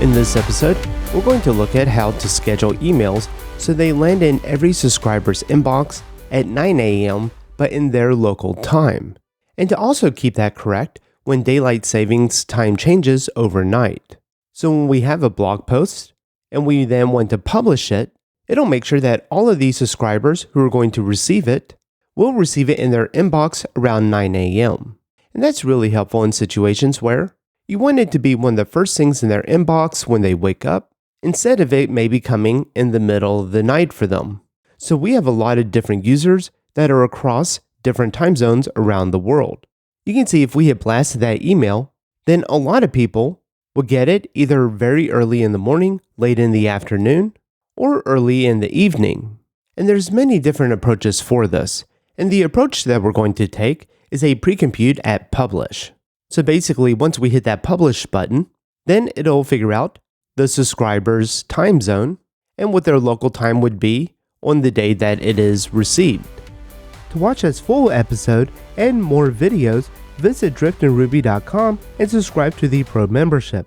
In this episode, we're going to look at how to schedule emails so they land in every subscriber's inbox at 9 a.m. but in their local time, and to also keep that correct when daylight savings time changes overnight. So when we have a blog post and we then want to publish it, it'll make sure that all of these subscribers who are going to receive it will receive it in their inbox around 9 a.m. And that's really helpful in situations where you want it to be one of the first things in their inbox when they wake up, instead of it maybe coming in the middle of the night for them. So we have a lot of different users that are across different time zones around the world. You can see if we had blasted that email, then a lot of people will get it either very early in the morning, late in the afternoon, or early in the evening. And there's many different approaches for this. And the approach that we're going to take is a pre-compute at publish. So basically, once we hit that publish button, then it'll figure out the subscriber's time zone and what their local time would be on the day that it is received. To watch this full episode and more videos, visit driftinruby.com and subscribe to the Pro membership.